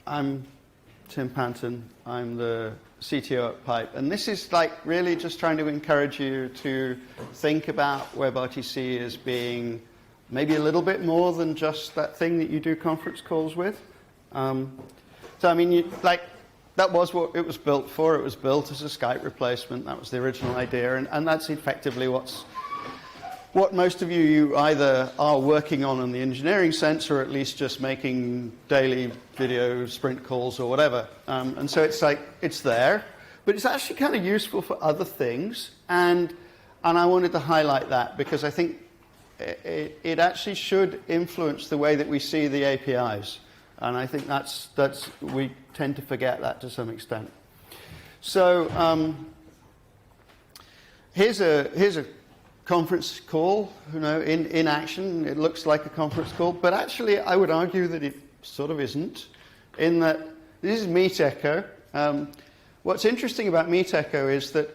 I'm Tim Panton. I'm the CTO at Pipe, and this is like really just trying to encourage you to think about WebRTC as being maybe a little bit more than just that thing that you do conference calls with. So I mean, that was what it was built for. It was built as a Skype replacement. That was the original idea, and that's effectively what most of you either are working on in the engineering sense, or at least just making daily video sprint calls or whatever. And so it's like, it's there, but it's actually kind of useful for other things. And I wanted to highlight that because I think it actually should influence the way that we see the APIs. And I think we tend to forget that to some extent. So here's a conference call, in action. It looks like a conference call, but actually I would argue that it sort of isn't, in that this is Meet Echo. What's interesting about Meet Echo is that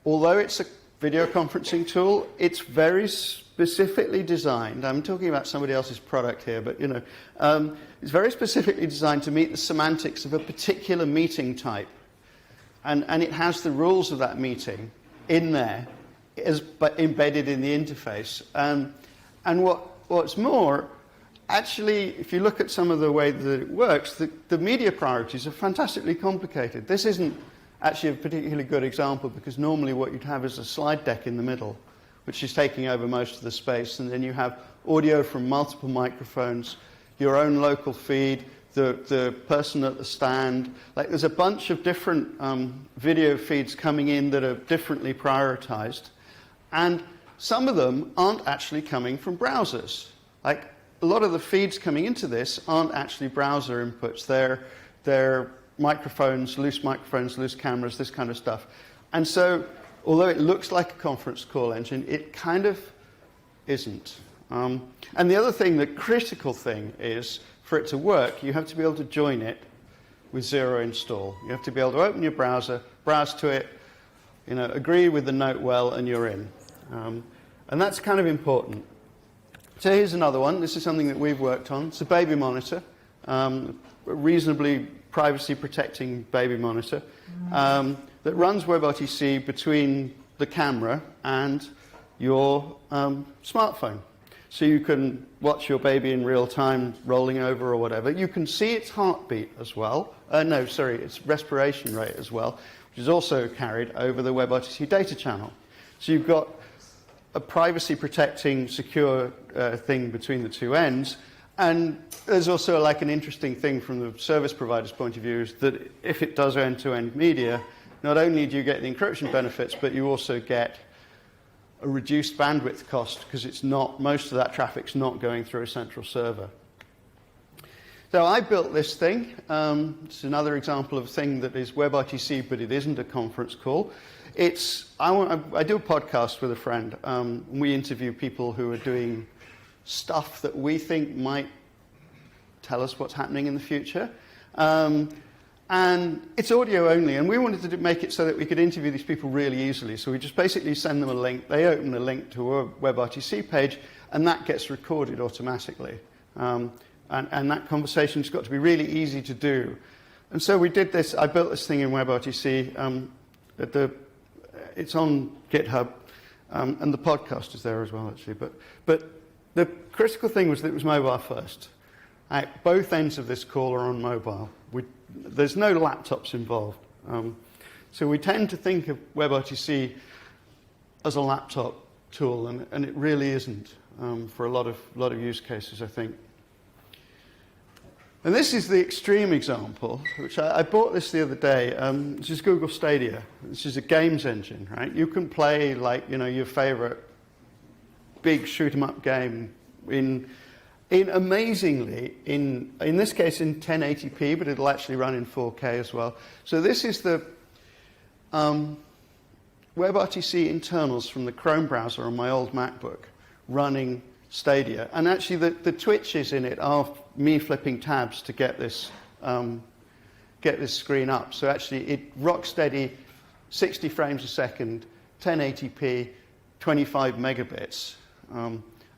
although it's a video conferencing tool, it's very specifically designed. I'm talking about somebody else's product here, but it's very specifically designed to meet the semantics of a particular meeting type. And it has the rules of that meeting in there, but embedded in the interface. And what's more, actually, if you look at some of the way that it works, the media priorities are fantastically complicated. This isn't actually a particularly good example, because normally what you'd have is a slide deck in the middle, which is taking over most of the space, and then you have audio from multiple microphones, your own local feed, the person at the stand. Like, there's a bunch of different video feeds coming in that are differently prioritized. And some of them aren't actually coming from browsers. Like, a lot of the feeds coming into this aren't actually browser inputs. They're microphones, loose cameras, this kind of stuff. And so, although it looks like a conference call engine, it kind of isn't. And the other thing, the critical thing is, for it to work, you have to be able to join it with zero install. You have to be able to open your browser, browse to it, agree with the note well, and you're in. And that's kind of important. So here's another one. This is something that we've worked on. It's a baby monitor, a reasonably privacy-protecting baby monitor that runs WebRTC between the camera and your smartphone. So you can watch your baby in real time rolling over or whatever. You can see its heartbeat as well. Its respiration rate as well, which is also carried over the WebRTC data channel. So you've got a privacy-protecting, secure thing between the two ends. And there's also like an interesting thing from the service provider's point of view, is that if it does end-to-end media, not only do you get the encryption benefits, but you also get a reduced bandwidth cost, because most of that traffic's not going through a central server. So I built this thing. It's another example of a thing that is WebRTC, but it isn't a conference call. I do a podcast with a friend. We interview people who are doing stuff that we think might tell us what's happening in the future. And it's audio only, and we wanted to make it so that we could interview these people really easily. So we just basically send them a link. They open a link to a WebRTC page, and that gets recorded automatically. And that conversation's got to be really easy to do. And so we did this. I built this thing in WebRTC. It's on GitHub, and the podcast is there as well, actually. But the critical thing was that it was mobile first. Both ends of this call are on mobile. There's no laptops involved. So we tend to think of WebRTC as a laptop tool, and it really isn't for a lot of use cases, I think. And this is the extreme example, which I bought this the other day. This is Google Stadia. This is a games engine, right? You can play your favorite big shoot-'em-up game in amazingly, in this case in 1080p, but it'll actually run in 4K as well. So this is the WebRTC internals from the Chrome browser on my old MacBook running Stadia. And actually the twitches in it are me flipping tabs to get this screen up. So actually it rock steady, 60 frames a second, 1080p, 25 megabits.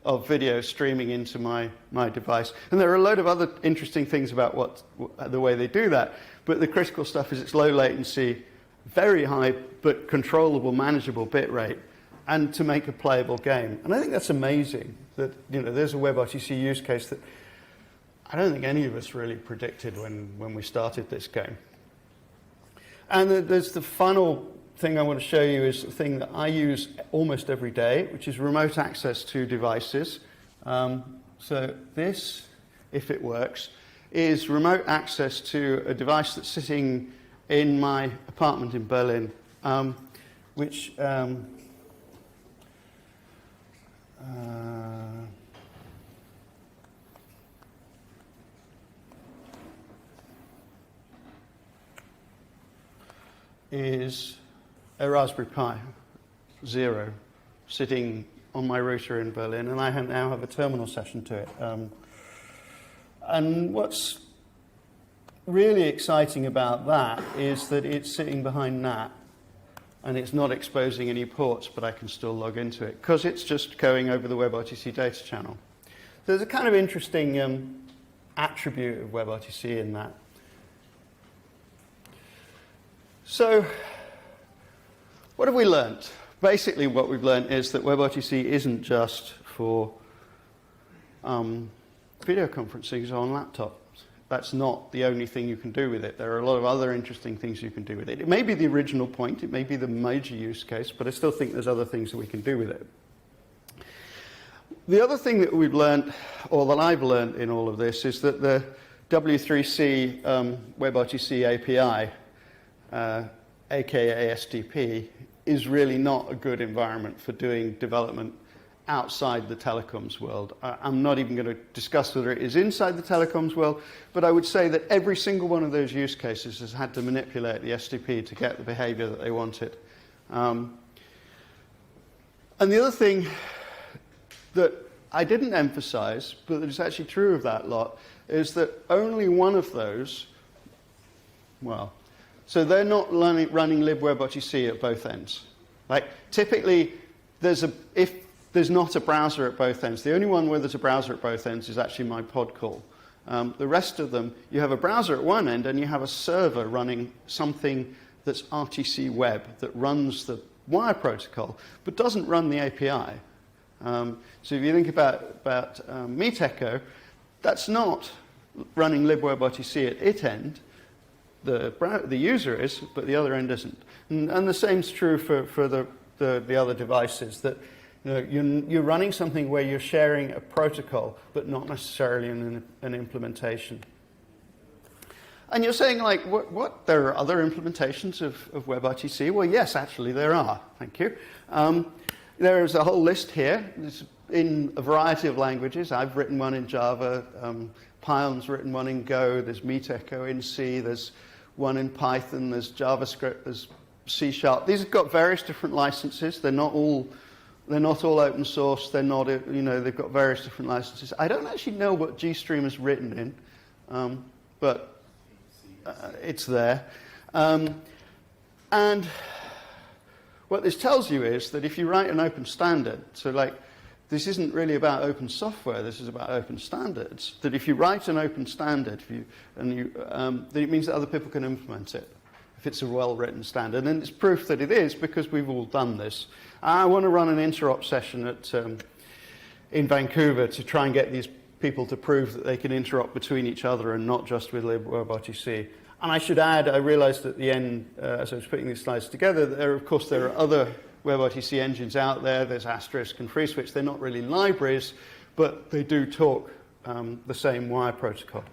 of video streaming into my device. And there are a load of other interesting things about the way they do that. But the critical stuff is it's low latency, very high but controllable, manageable bit rate, and to make a playable game. And I think that's amazing that, you know, there's a WebRTC use case that I don't think any of us really predicted when we started this game. And there's the final thing I want to show you is the thing that I use almost every day, which is remote access to devices. So this, if it works, is remote access to a device that's sitting in my apartment in Berlin, which is a Raspberry Pi Zero sitting on my router in Berlin, and I now have a terminal session to it. And what's really exciting about that is that it's sitting behind NAT, and it's not exposing any ports, but I can still log into it, because it's just going over the WebRTC data channel. So there's a kind of interesting attribute of WebRTC in that. So what have we learned? Basically what we've learned is that WebRTC isn't just for video conferencing on laptops. That's not the only thing you can do with it. There are a lot of other interesting things you can do with it. It may be the original point, it may be the major use case, but I still think there's other things that we can do with it. The other thing that we've learned, or that I've learned in all of this, is that the W3C WebRTC API, aka SDP, is really not a good environment for doing development outside the telecoms world. I'm not even going to discuss whether it is inside the telecoms world, but I would say that every single one of those use cases has had to manipulate the SDP to get the behavior that they wanted. And the other thing that I didn't emphasize, but that is actually true of that lot, is that only one of those, well, so they're not running libWebRTC at both ends. Like, typically, if there's not a browser at both ends, the only one where there's a browser at both ends is actually my pod call. The rest of them, you have a browser at one end and you have a server running something that's RTC web, that runs the wire protocol, but doesn't run the API. So if you think about Meet Echo, that's not running libWebRTC at its end. The user is, but the other end isn't. And the same's true for the other devices, that you're running something where you're sharing a protocol, but not necessarily an implementation. And you're saying, like, what? There are other implementations of WebRTC? Well, yes, actually, there are. Thank you. There's a whole list here. It's in a variety of languages. I've written one in Java. Pyon's written one in Go. There's Meet Echo in C. There's one in Python. There's JavaScript. There's C#. These have got various different licenses. They're not all open source. They're not, they've got various different licenses. I don't actually know what GStream is written in, but it's there. And what this tells you is that if you write an open standard, so like, this isn't really about open software, this is about open standards, that if you write an open standard, then it means that other people can implement it, if it's a well-written standard. And it's proof that it is, because we've all done this. I want to run an interop session in Vancouver to try and get these people to prove that they can interop between each other and not just with libWebRTC. And I should add, I realized at the end, as I was putting these slides together, that of course there are other WebRTC engines out there. There's Asterisk and FreeSwitch. They're not really libraries, but they do talk the same wire protocol.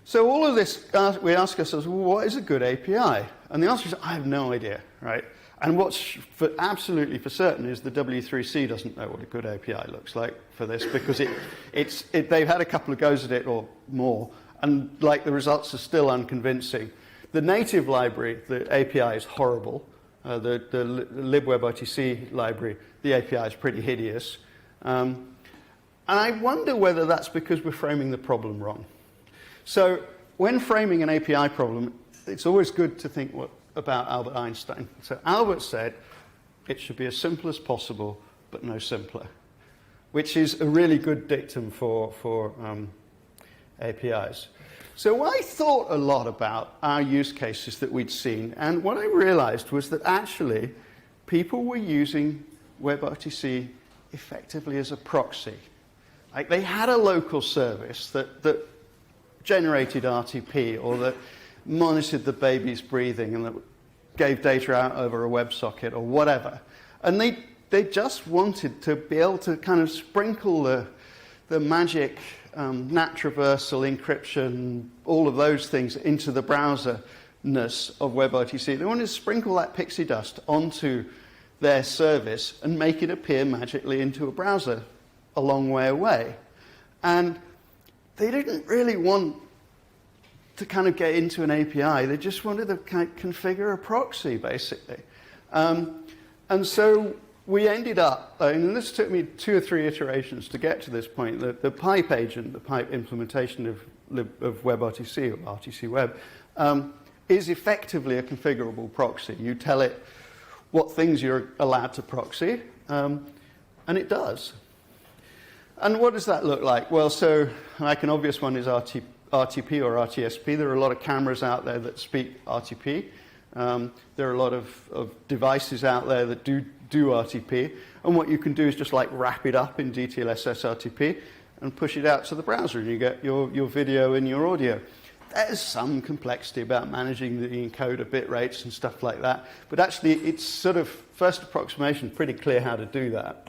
So all of this, we ask ourselves, well, what is a good API? And the answer is, I have no idea, right? And what's absolutely for certain is the W3C doesn't know what a good API looks like for this, because they've had a couple of goes at it or more, and like the results are still unconvincing. The native library, the API is horrible. The libWebRTC library, the API is pretty hideous. And I wonder whether that's because we're framing the problem wrong. So when framing an API problem, it's always good to think about Albert Einstein. So Albert said, it should be as simple as possible, but no simpler. which is a really good dictum for APIs. So I thought a lot about our use cases that we'd seen, and what I realized was that actually people were using WebRTC effectively as a proxy. Like they had a local service that generated RTP or that monitored the baby's breathing and that gave data out over a WebSocket or whatever. And they just wanted to be able to kind of sprinkle the magic NAT traversal, encryption, all of those things into the browser-ness of WebRTC. They wanted to sprinkle that pixie dust onto their service and make it appear magically into a browser a long way away. And they didn't really want to kind of get into an API. They just wanted to kind of configure a proxy, basically. And so we ended up, and this took me 2 or 3 iterations to get to this point, the pipe agent, the pipe implementation of WebRTC, or RTC Web, is effectively a configurable proxy. You tell it what things you're allowed to proxy, and it does. And what does that look like? Well, so like an obvious one is RTP or RTSP. There are a lot of cameras out there that speak RTP. There are a lot of devices out there that do RTP. And what you can do is just like wrap it up in DTLSS RTP and push it out to the browser, and you get your video and your audio. There's some complexity about managing the encoder bit rates and stuff like that. But actually, it's sort of first approximation, pretty clear how to do that.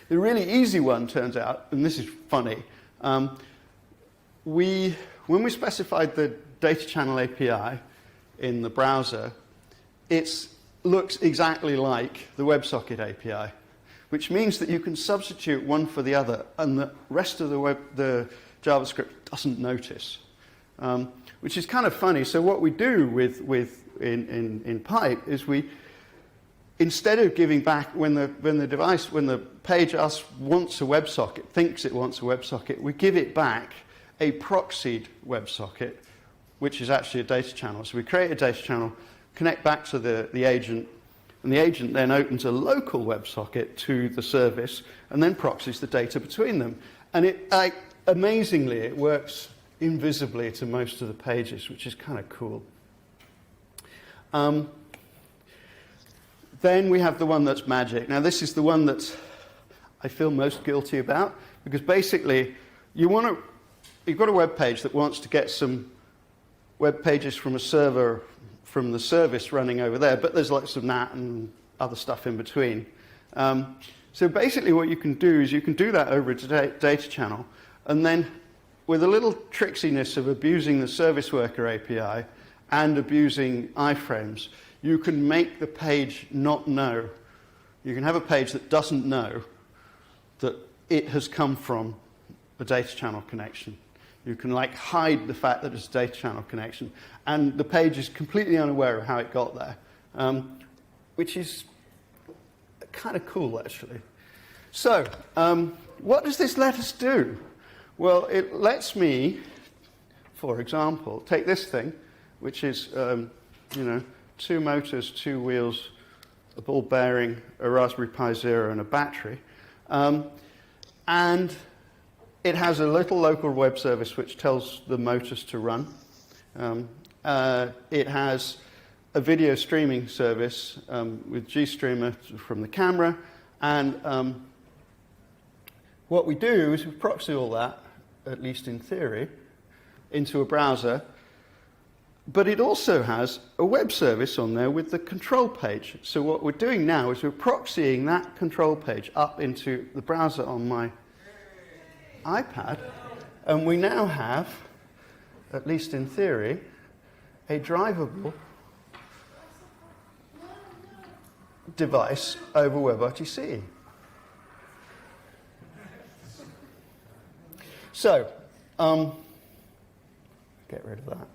The really easy one turns out, and this is funny, when we specified the data channel API in the browser, it looks exactly like the WebSocket API, which means that you can substitute one for the other, and the rest of the JavaScript doesn't notice, which is kind of funny. So what we do in pipe is we, instead of giving back when the page wants a WebSocket, thinks it wants a WebSocket, we give it back a proxied WebSocket, which is actually a data channel. So we create a data channel, connect back to the agent, and the agent then opens a local WebSocket to the service and then proxies the data between them. And amazingly, it works invisibly to most of the pages, which is kind of cool. Then we have the one that's magic. Now, this is the one that I feel most guilty about, because basically, you've got a web page that wants to get some web pages from a server from the service running over there, but there's lots of NAT and other stuff in between. So basically, what you can do is you can do that over a data channel, and then with a little tricksiness of abusing the service worker API and abusing iframes, you can make the page not know. You can have a page that doesn't know that it has come from a data channel connection. You can like hide the fact that it's a data channel connection, and the page is completely unaware of how it got there, which is kind of cool, actually. So, what does this let us do? Well, it lets me, for example, take this thing, which is, 2 motors, 2 wheels, a ball bearing, a Raspberry Pi Zero, and a battery. And it has a little local web service which tells the motors to run. It has a video streaming service with GStreamer from the camera. And what we do is we proxy all that, at least in theory, into a browser. But it also has a web service on there with the control page. So what we're doing now is we're proxying that control page up into the browser on my iPad. And we now have, at least in theory, a drivable device over WebRTC. So, get rid of that.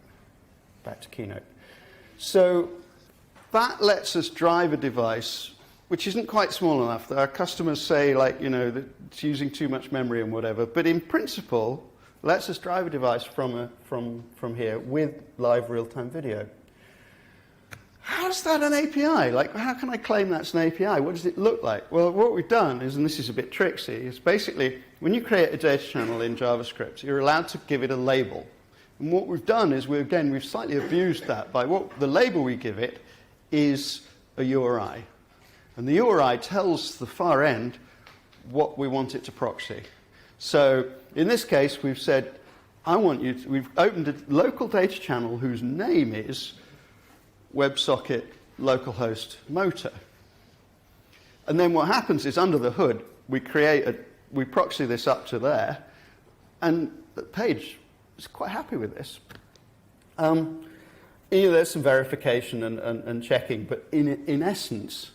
Back to Keynote. So that lets us drive a device which isn't quite small enough that our customers say, like, that it's using too much memory and whatever, but in principle, lets us drive a device from here with live real-time video. how's that an API? Like, how can I claim that's an API? What does it look like? Well, what we've done is, and this is a bit tricksy, is basically when you create a data channel in JavaScript, you're allowed to give it a label. And what we've done is, we've slightly abused that by the label we give it is a URI. And the URI tells the far end what we want it to proxy. So in this case, we've said, we've opened a local data channel whose name is WebSocket localhost motor. And then what happens is, under the hood, we proxy this up to there, and the page is quite happy with this. There's some verification and checking, but in essence,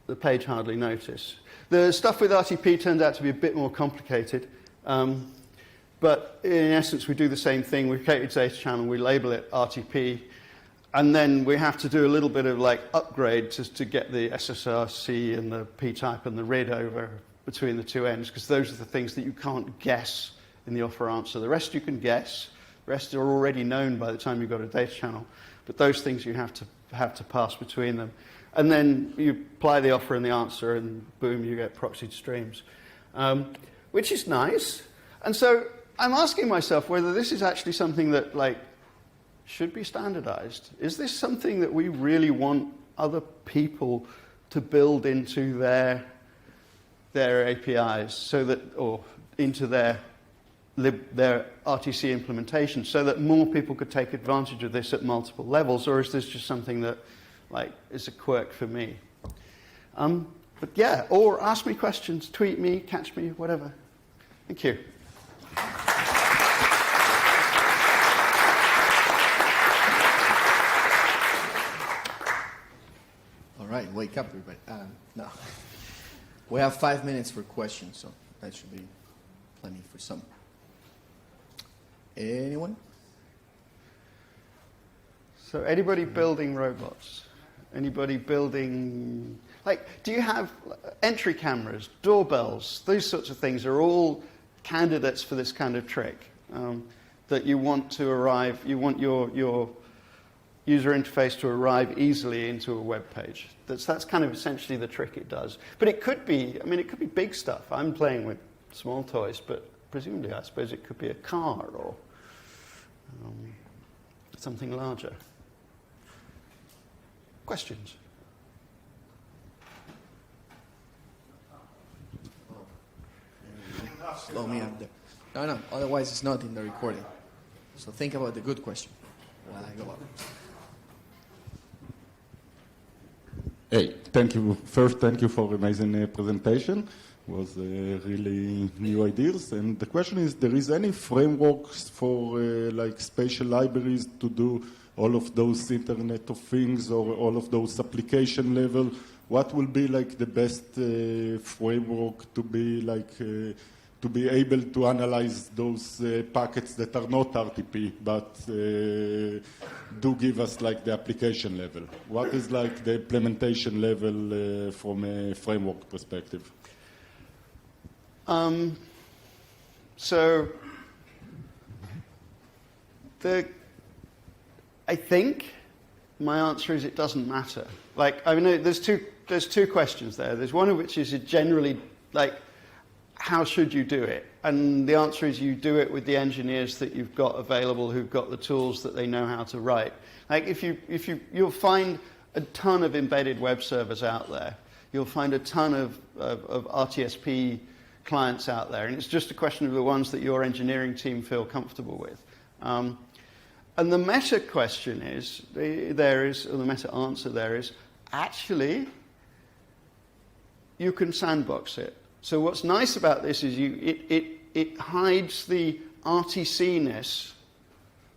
the page hardly notice. The stuff with RTP turns out to be a bit more complicated, but in essence, we do the same thing. We create a data channel, we label it RTP, and then we have to do a little bit of upgrade to get the SSRC and the p-type and the RID over between the two ends, because those are the things that you can't guess in the offer answer. The rest you can guess. The rest are already known by the time you've got a data channel. But those things you have to pass between them. And then you apply the offer and the answer, and boom, you get proxied streams, which is nice. And so I'm asking myself whether this is actually something that should be standardized. Is this something that we really want other people to build into their APIs, or into their RTC implementation, so that more people could take advantage of this at multiple levels? Or is this just something that is a quirk for me? But yeah, or ask me questions, tweet me, catch me, whatever. Thank you. All right, wake up, everybody. No. We have 5 minutes for questions, so that should be plenty for some. Anyone? So anybody building robots? Anybody building, do you have entry cameras, doorbells? These sorts of things are all candidates for this kind of trick, that you want to arrive, you want your user interface to arrive easily into a web page. That's kind of essentially the trick it does. But it could be, it could be big stuff. I'm playing with small toys, but presumably I suppose it could be a car or something larger. Questions? Slow me up there. No, otherwise it's not in the recording. So think about the good question while I go up. Hey, thank you. First, thank you for amazing presentation. It was really new ideas. And the question is, there is any frameworks for spatial libraries to do all of those Internet of Things or all of those application level? What will be the best framework to be able to analyze those packets that are not RTP but do give us the application level? What is the implementation level from a framework perspective? I think my answer is it doesn't matter. There's two questions there. There's one of which is generally how should you do it? And the answer is you do it with the engineers that you've got available, who've got the tools that they know how to write. You'll find a ton of embedded web servers out there. You'll find a ton of RTSP clients out there, and it's just a question of the ones that your engineering team feel comfortable with. And the meta question is, or the meta answer there is, actually, you can sandbox it. So what's nice about this is it hides the RTC-ness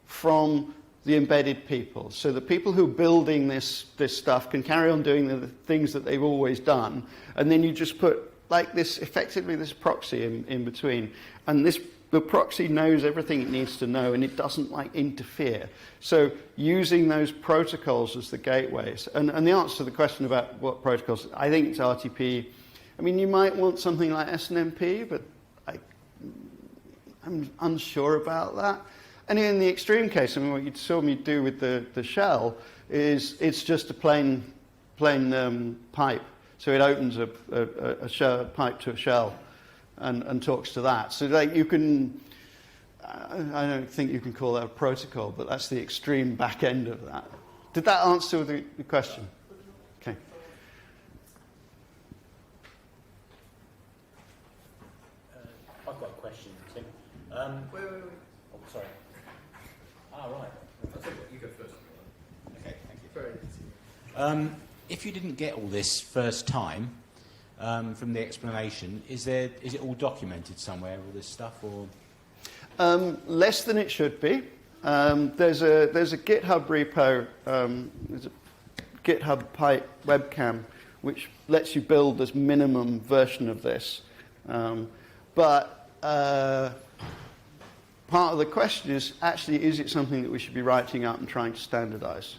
from the embedded people. So the people who are building this stuff can carry on doing the things that they've always done, and then you just put effectively this proxy in between. And the proxy knows everything it needs to know, and it doesn't interfere. So using those protocols as the gateways, and the answer to the question about what protocols, I think it's RTP. You might want something like SNMP, but I'm unsure about that. And in the extreme case, what you saw me do with the shell, is it's just a plain pipe. So it opens a pipe to a shell and talks to that. So like you can, I don't think you can call that a protocol, but that's the extreme back end of that. Did that answer the question? Okay. I've got a question, Tim. Wait. Oh, sorry. Right. You go first. Okay, thank you. Very easy. If you didn't get all this first time from the explanation, is it all documented somewhere, all this stuff, or? Less than it should be. There's a GitHub repo, there's a GitHub pipe webcam, which lets you build this minimum version of this. But part of the question is actually, is it something that we should be writing up and trying to standardize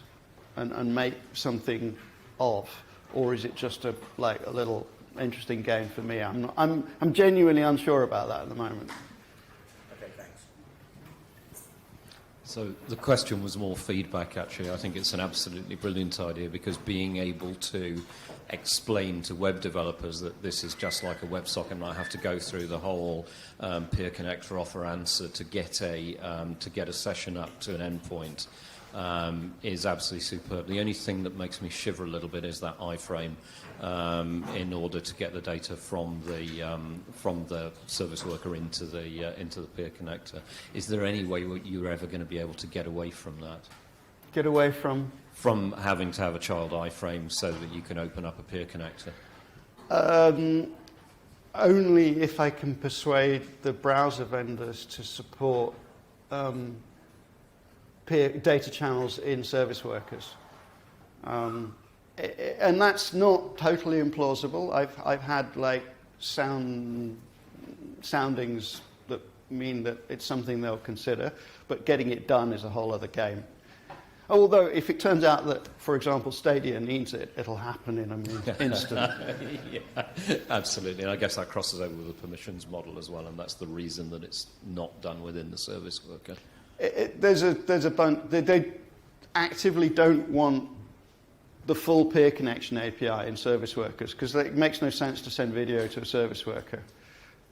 and make something of, or is it just a little interesting game for me? I'm genuinely unsure about that at the moment. Okay, thanks. So the question was more feedback, actually. I think it's an absolutely brilliant idea, because being able to explain to web developers that this is just like a WebSocket and I have to go through the whole peer connector offer answer to get a session up to an endpoint is absolutely superb. The only thing that makes me shiver a little bit is that iframe in order to get the data from the service worker into the peer connector. Is there any way you're ever going to be able to get away from that? Get away from? From having to have a child iframe so that you can open up a peer connector? Only if I can persuade the browser vendors to support peer data channels in service workers. And that's not totally implausible. I've had soundings that mean that it's something they'll consider, but getting it done is a whole other game. Although, if it turns out that, for example, Stadia needs it, it'll happen in an instant. Yeah, absolutely. And I guess that crosses over with the permissions model as well, and that's the reason that it's not done within the service worker. There's a bunch. They actively don't want the full peer connection API in service workers, because it makes no sense to send video to a service worker.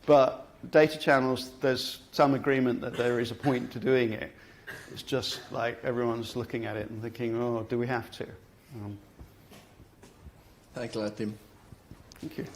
But data channels, there's some agreement that there is a point to doing it. It's just like everyone's looking at it and thinking, oh, do we have to? Thanks a lot, Tim. Thank you.